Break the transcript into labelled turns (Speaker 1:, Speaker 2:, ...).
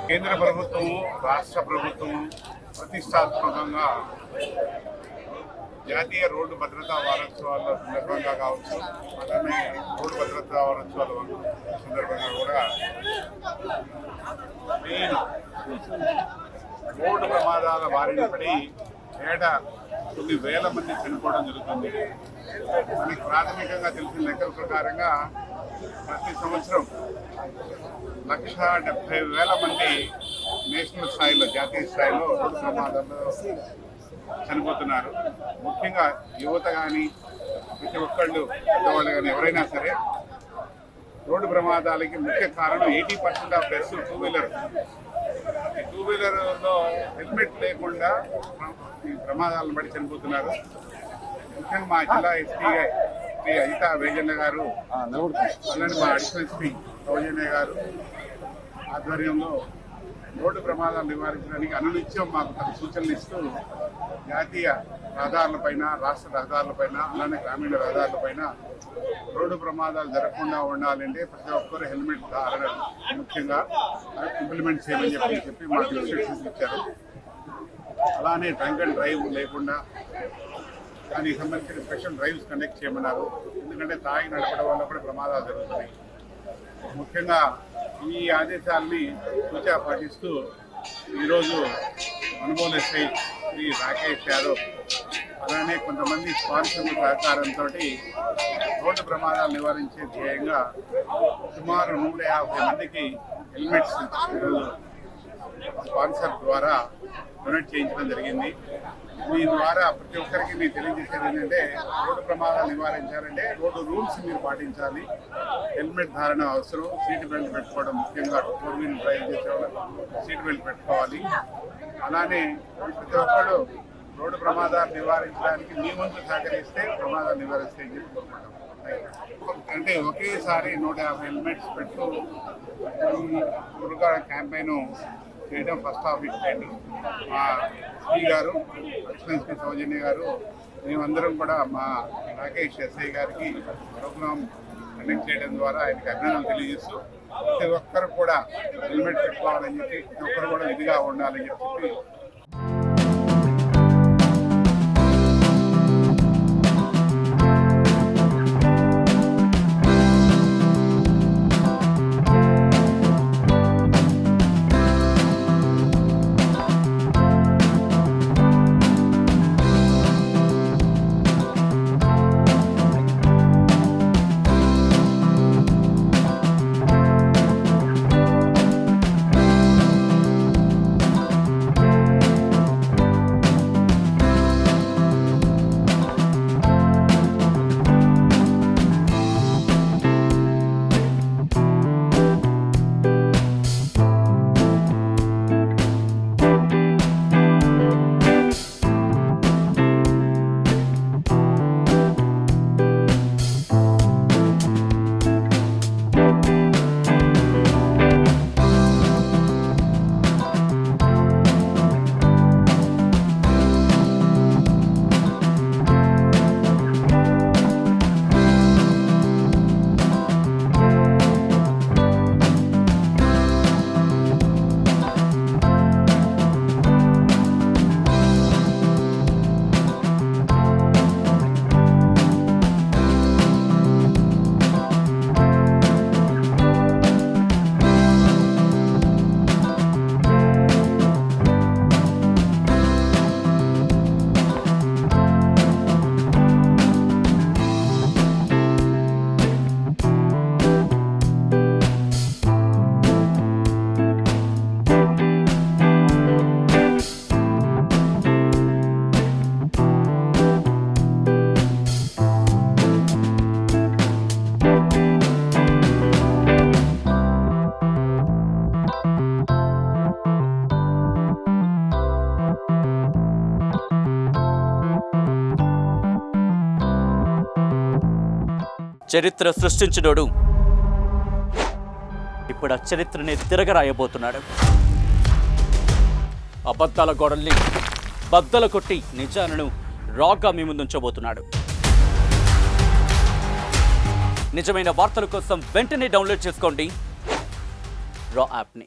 Speaker 1: కేంద్ర ప్రభుత్వము రాష్ట్ర ప్రభుత్వము ప్రతిష్టాత్మకంగా జాతీయ రోడ్డు భద్రతా వారోత్సవాల సందర్భంగా కావచ్చు, అలానే రోడ్డు భద్రతా వారోత్సవాల సందర్భంగా కూడా మెయిన్ రోడ్డు ప్రమాదాల బారిన పడి ఏటా కొన్ని వేల మంది చనిపోవడం జరుగుతుంది. మనకి ప్రాథమికంగా తెలిసిన లెక్కల ప్రకారంగా ప్రతి సంవత్సరం 1,70,000 మంది నేషనల్ స్థాయిలో, జాతీయ స్థాయిలో రోడ్డు ప్రమాదాల్లో చనిపోతున్నారు. ముఖ్యంగా యువత కానీ, ప్రతి ఒక్కళ్ళు, పెద్దవాళ్ళు కానీ, ఎవరైనా సరే రోడ్డు ప్రమాదాలకి ముఖ్య కారణం 80% ఆఫ్ డెత్స్ టూ వీలర్. ఈ టూ వీలర్లో హెల్మెట్ లేకుండా ఈ ప్రమాదాలను బట్టి చనిపోతున్నారు. ముఖ్యంగా మా జిల్లా ఎస్పీ శ్రీ అజితా వేజన్న గారు, అలానే మా అడిషనల్ ఎస్పీ సౌజన్య గారు ఆధ్వర్యంలో రోడ్డు ప్రమాదాలు నివారించడానికి అనునిత్యం మాకు తన సూచనలు ఇస్తూ జాతీయ రహదారులపైన, రాష్ట్ర రహదారులపైన, అలానే గ్రామీణ రహదారులపైన రోడ్డు ప్రమాదాలు జరగకుండా ఉండాలంటే ప్రతి ఒక్కరు హెల్మెట్ ధారణ ముఖ్యంగా ఇంప్లిమెంట్ చేయమని చెప్పి మాకు ఇన్స్ట్రక్షన్స్ ఇచ్చారు. అలానే డ్రంక్ అండ్ డ్రైవ్ లేకుండా దానికి సంబంధించిన స్పెషల్ డ్రైవ్స్ కండక్ట్ చేయమన్నారు. ఎందుకంటే తాగి నడపడం వల్ల కూడా ప్రమాదాలు జరుగుతున్నాయి. ముఖ్యంగా ఈ ఆదేశాలని సూచన పాటిస్తూ ఈరోజు అనుభవం ఎస్ఐ శ్రీ రాకేష్ యాదవ్, అలానే కొంతమంది స్పాన్సర్ల సహకారంతో రోడ్డు ప్రమాదాలు నివారించే ధ్యేయంగా సుమారు 150 మందికి హెల్మెట్స్ ఈరోజు స్పాన్సర్ ద్వారా డొనేట్ చేయించడం జరిగింది. దీని ద్వారా ప్రతి ఒక్కరికి నేను తెలియజేసేది ఏంటంటే, రోడ్డు ప్రమాదాలు నివారించాలంటే రోడ్డు రూల్స్ మీరు పాటించాలి. హెల్మెట్ ధారణ అవసరం, సీట్ బెల్ట్ పెట్టుకోవడం, ముఖ్యంగా 4 వీలర్ డ్రైవ్ చేసేవాళ్ళు సీట్ బెల్ట్ పెట్టుకోవాలి. అలానే ప్రతి ఒక్కరు రోడ్డు ప్రమాదాలు నివారించడానికి మీ వంతు సహకరిస్తే ప్రమాదాలు నివారిస్తే కోరుకుంటాం. అంటే ఒకేసారి 150 హెల్మెట్స్ పెట్టు ఈ పురుగా క్యాంపెయిన్ చేయడం ఫస్ట్ ఆఫ్ ఇట్ కైండ్. మా ఎస్పీ గారు, అడిషనల్ ఎస్పీ సౌజన్య గారు, మేమందరం కూడా మా రాకేష్ ఎస్ఐ గారికి ప్రోగ్రామ్ కండక్ట్ చేయడం ద్వారా ఆయనకి అభినందనలు తెలియజేస్తూ ప్రతి ఒక్కరు కూడా హెల్మెట్ పెట్టుకోవాలని చెప్పి, ప్రతి ఒక్కరు కూడా విధిగా ఉండాలని చెప్పి
Speaker 2: చరిత్ర సృష్టించినోడు ఇప్పుడు ఆ చరిత్రని తిరగరాయబోతున్నాడు. అబద్ధాల గోడల్ని బద్దలు కొట్టి నిజాలను రాగా మీ ముందుంచబోతున్నాడు. నిజమైన వార్తల కోసం వెంటనే డౌన్లోడ్ చేసుకోండి రా యాప్ని.